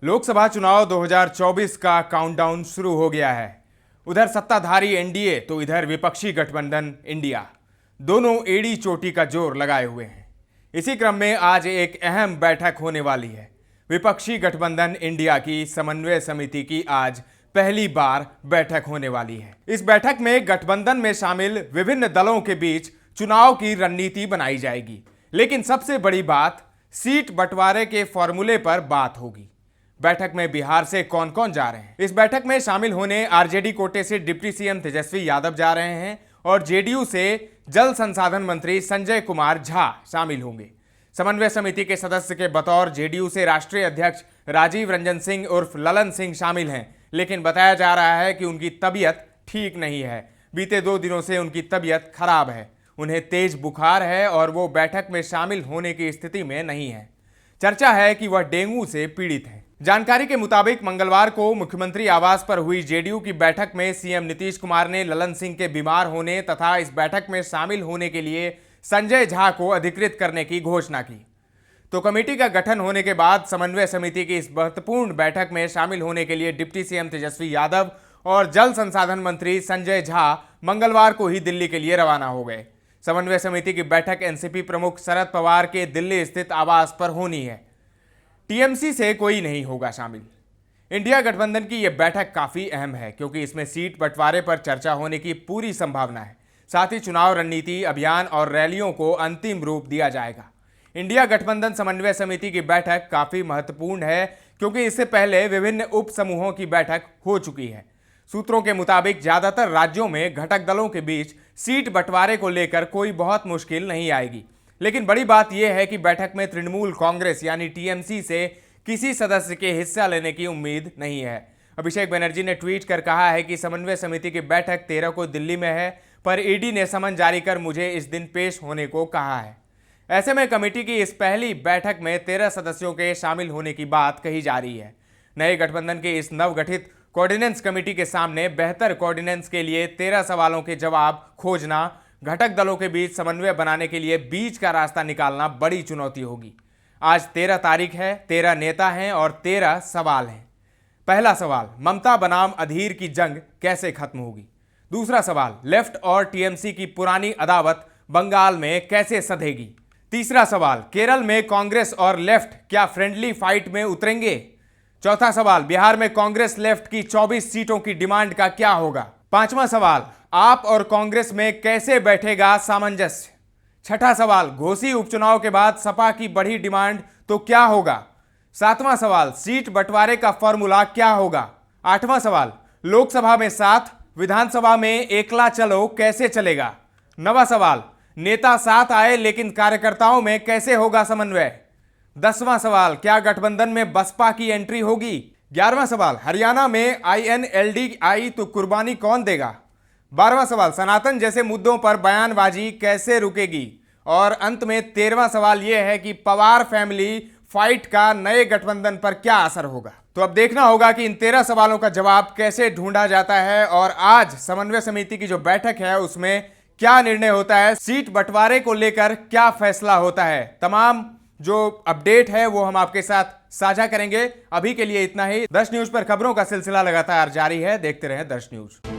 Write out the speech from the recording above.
लोकसभा चुनाव 2024 का काउंटडाउन शुरू हो गया है। उधर सत्ताधारी एनडीए तो इधर विपक्षी गठबंधन इंडिया, दोनों एड़ी चोटी का जोर लगाए हुए हैं। इसी क्रम में आज एक अहम बैठक होने वाली है। विपक्षी गठबंधन इंडिया की समन्वय समिति की आज पहली बार बैठक होने वाली है। इस बैठक में गठबंधन में शामिल विभिन्न दलों के बीच चुनाव की रणनीति बनाई जाएगी, लेकिन सबसे बड़ी बात सीट बंटवारे के फॉर्मूले पर बात होगी। बैठक में बिहार से कौन कौन जा रहे हैं? इस बैठक में शामिल होने आरजेडी कोटे से डिप्टी सीएम तेजस्वी यादव जा रहे हैं और जेडीयू से जल संसाधन मंत्री संजय कुमार झा शामिल होंगे। समन्वय समिति के सदस्य के बतौर जेडीयू से राष्ट्रीय अध्यक्ष राजीव रंजन सिंह उर्फ ललन सिंह शामिल हैं, लेकिन बताया जा रहा है कि उनकी तबीयत ठीक नहीं है। बीते 2 दिनों से उनकी तबीयत खराब है, उन्हें तेज बुखार है और वो बैठक में शामिल होने की स्थिति में नहीं है। चर्चा है कि वह डेंगू से पीड़ित हैं। जानकारी के मुताबिक मंगलवार को मुख्यमंत्री आवास पर हुई जेडीयू की बैठक में सीएम नीतीश कुमार ने ललन सिंह के बीमार होने तथा इस बैठक में शामिल होने के लिए संजय झा को अधिकृत करने की घोषणा की। तो कमेटी का गठन होने के बाद समन्वय समिति की इस महत्वपूर्ण बैठक में शामिल होने के लिए डिप्टी सीएम तेजस्वी यादव और जल संसाधन मंत्री संजय झा मंगलवार को ही दिल्ली के लिए रवाना हो गए। समन्वय समिति की बैठक एनसीपी प्रमुख शरद पवार के दिल्ली स्थित आवास पर होनी है। टीएमसी से कोई नहीं होगा शामिल। इंडिया गठबंधन की यह बैठक काफी अहम है क्योंकि इसमें सीट बंटवारे पर चर्चा होने की पूरी संभावना है। साथ ही चुनाव रणनीति, अभियान और रैलियों को अंतिम रूप दिया जाएगा। इंडिया गठबंधन समन्वय समिति की बैठक काफी महत्वपूर्ण है क्योंकि इससे पहले विभिन्न उप समूहों की बैठक हो चुकी है। सूत्रों के मुताबिक ज्यादातर राज्यों में घटक दलों के बीच सीट बंटवारे को लेकर कोई बहुत मुश्किल नहीं आएगी, लेकिन बड़ी बात यह है कि बैठक में तृणमूल कांग्रेस यानी टीएमसी से किसी सदस्य के हिस्सा लेने की उम्मीद नहीं है। अभिषेक बनर्जी ने ट्वीट कर कहा है कि समन्वय समिति की बैठक 13 को दिल्ली में है, पर ईडी ने समन जारी कर मुझे इस दिन पेश होने को कहा है। ऐसे में कमेटी की इस पहली बैठक में 13 सदस्यों के शामिल होने की बात कही जा रही है। नए गठबंधन के इस नवगठित कोऑर्डिनेंस कमेटी के सामने बेहतर कोऑर्डिनेंस के लिए 13 सवालों के जवाब खोजना, घटक दलों के बीच समन्वय बनाने के लिए बीच का रास्ता निकालना बड़ी चुनौती होगी। आज 13 तारीख है, 13 नेता हैं और 13 सवाल हैं। पहला सवाल, ममता बनाम अधीर की जंग कैसे खत्म होगी? दूसरा सवाल, लेफ्ट और टीएमसी की पुरानी अदावत बंगाल में कैसे सधेगी? तीसरा सवाल, केरल में कांग्रेस और लेफ्ट क्या फ्रेंडली फाइट में उतरेंगे? चौथा सवाल, बिहार में कांग्रेस लेफ्ट की 24 सीटों की डिमांड का क्या होगा? पांचवा सवाल, आप और कांग्रेस में कैसे बैठेगा सामंजस्य? छठा सवाल, घोसी उपचुनाव के बाद सपा की बढ़ी डिमांड तो क्या होगा? सातवां सवाल, सीट बंटवारे का फॉर्मूला क्या होगा? आठवां सवाल, लोकसभा में 7, विधानसभा में एकला चलो कैसे चलेगा? नवा सवाल, नेता साथ आए लेकिन कार्यकर्ताओं में कैसे होगा समन्वय? 10वां सवाल, क्या गठबंधन में बसपा की एंट्री होगी? 11वां सवाल, हरियाणा में आईएनएलडी आई तो कुर्बानी कौन देगा? 12वां सवाल, सनातन जैसे मुद्दों पर बयानबाजी कैसे रुकेगी? और अंत में 13वां सवाल यह है कि पवार फैमिली फाइट का नए गठबंधन पर क्या असर होगा? तो अब देखना होगा कि इन 13 सवालों का जवाब कैसे ढूंढा जाता है और आज समन्वय समिति की जो बैठक है उसमें क्या निर्णय होता है, सीट बंटवारे को लेकर क्या फैसला होता है। तमाम जो अपडेट है वो हम आपके साथ साझा करेंगे। अभी के लिए इतना ही। दर्श न्यूज पर खबरों का सिलसिला लगातार जारी है, देखते रहें दर्श न्यूज।